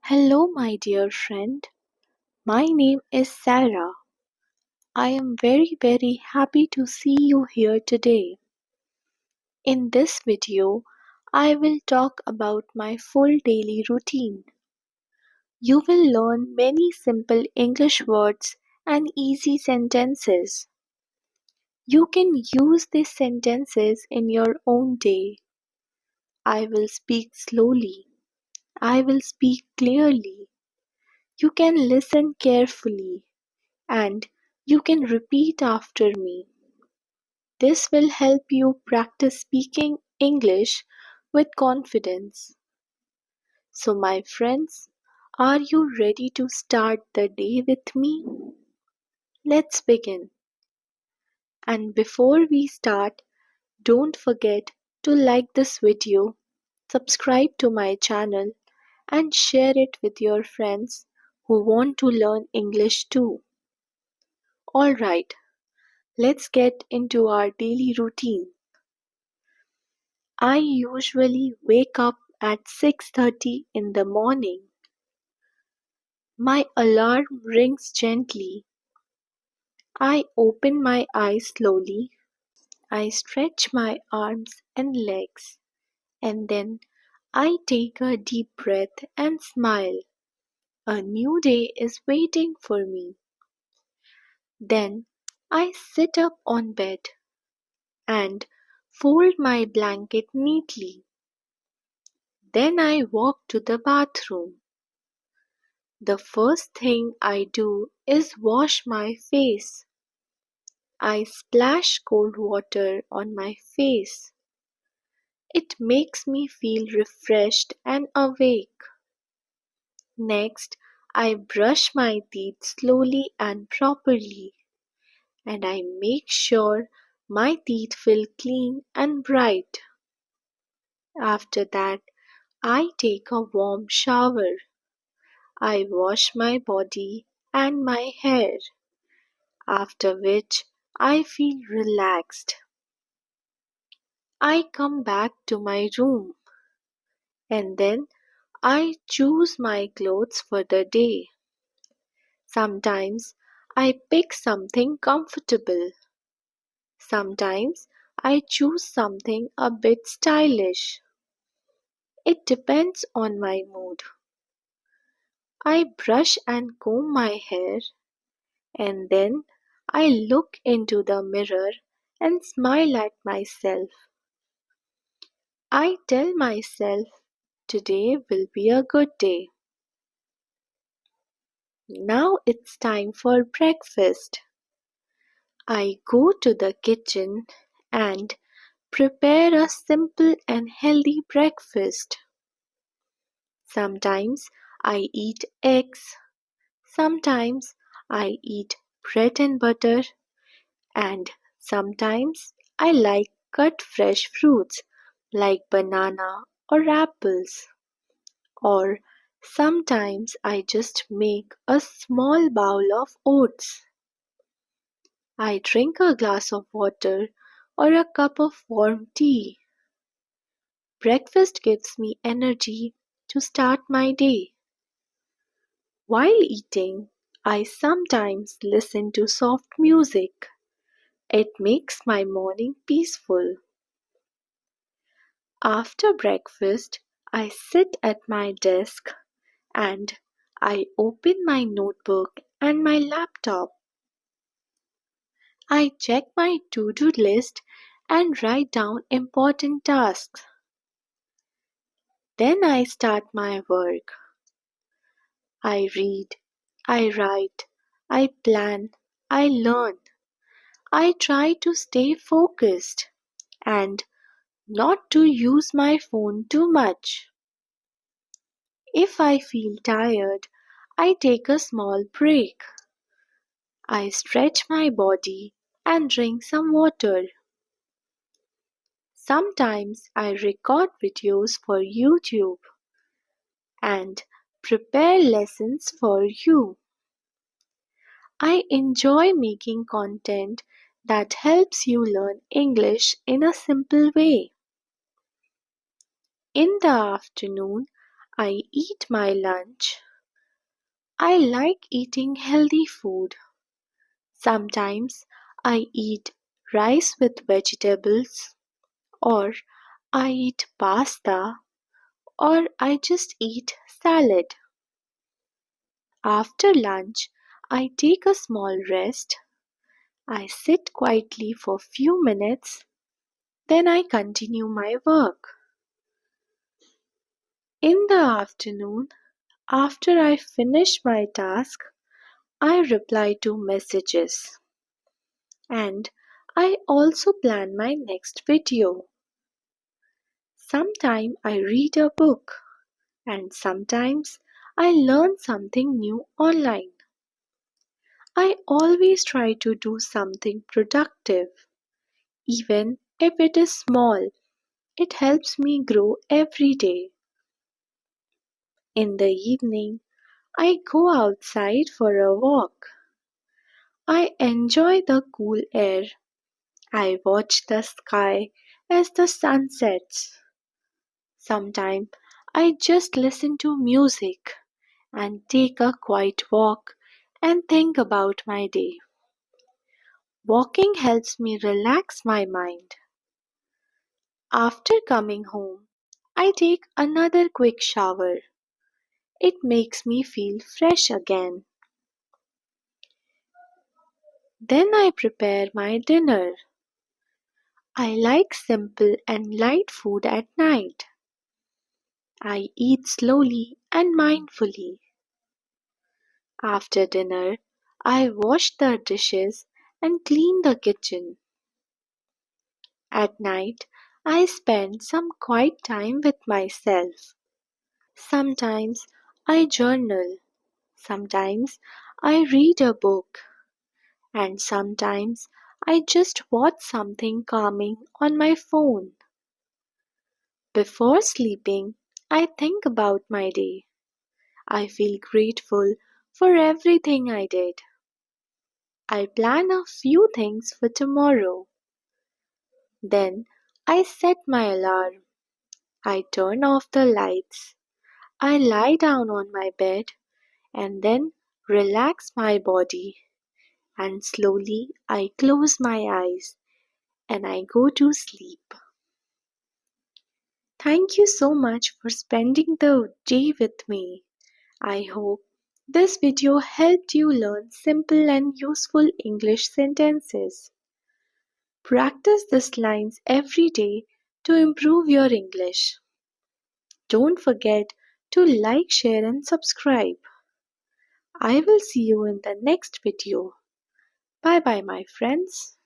Hello, my dear friend. My name is Sarah. I am very happy to see you here today. In this video, I will talk about my full daily routine. You will learn many simple English words and easy sentences. You can use these sentences in your own day. I will speak slowly. I will speak clearly. You can listen carefully and you can repeat after me. This will help you practice speaking English with confidence. So, my friends, are you ready to start the day with me? Let's begin. And before we start, don't forget to like this video, subscribe to my channel, and share it with your friends who want to learn English too. Alright, let's get into our daily routine. I usually wake up at 6:30 in the morning. My alarm rings gently. I open my eyes slowly. I stretch my arms and legs, and then I take a deep breath and smile. A new day is waiting for me. Then I sit up on bed and fold my blanket neatly. Then I walk to the bathroom. The first thing I do is wash my face. I splash cold water on my face. It makes me feel refreshed and awake. Next, I brush my teeth slowly and properly, and I make sure my teeth feel clean and bright. After that, I take a warm shower. I wash my body and my hair, after which I feel relaxed. I come back to my room and then I choose my clothes for the day. Sometimes I pick something comfortable. Sometimes I choose something a bit stylish. It depends on my mood. I brush and comb my hair and then I look into the mirror and smile at myself. I tell myself today will be a good day. Now it's time for breakfast. I go to the kitchen and prepare a simple and healthy breakfast. Sometimes I eat eggs, sometimes I eat bread and butter, and sometimes I like cut fresh fruits like banana or apples. Or sometimes I just make a small bowl of oats. I drink a glass of water or a cup of warm tea. Breakfast gives me energy to start my day. While eating, I sometimes listen to soft music. It makes my morning peaceful. After breakfast, I sit at my desk and I open my notebook and my laptop. I check my to-do list and write down important tasks. Then I start my work. I read, I write, I plan, I learn. I try to stay focused and not to use my phone too much. If I feel tired, I take a small break. I stretch my body and drink some water. Sometimes I record videos for YouTube and prepare lessons for you. I enjoy making content that helps you learn English in a simple way. In the afternoon, I eat my lunch. I like eating healthy food. Sometimes I eat rice with vegetables, or I eat pasta, or I just eat salad. After lunch, I take a small rest. I sit quietly for few minutes, then I continue my work. In the afternoon, after I finish my task, I reply to messages and I also plan my next video. Sometimes I read a book and sometimes I learn something new online. I always try to do something productive, even if it is small. It helps me grow every day. In the evening, I go outside for a walk. I enjoy the cool air. I watch the sky as the sun sets. Sometimes I just listen to music and take a quiet walk and think about my day. Walking helps me relax my mind. After coming home, I take another quick shower. It makes me feel fresh again. Then I prepare my dinner. I like simple and light food at night. I eat slowly and mindfully. After dinner, I wash the dishes and clean the kitchen. At night, I spend some quiet time with myself. Sometimes I journal, sometimes I read a book, and sometimes I just watch something calming on my phone. Before sleeping, I think about my day. I feel grateful for everything I did. I plan a few things for tomorrow. Then I set my alarm. I turn off the lights. I lie down on my bed and then relax my body. And slowly I close my eyes and I go to sleep. Thank you so much for spending the day with me. I hope this video helped you learn simple and useful English sentences. Practice these lines every day to improve your English. Don't forget to like, share, and subscribe. I will see you in the next video. Bye bye, my friends.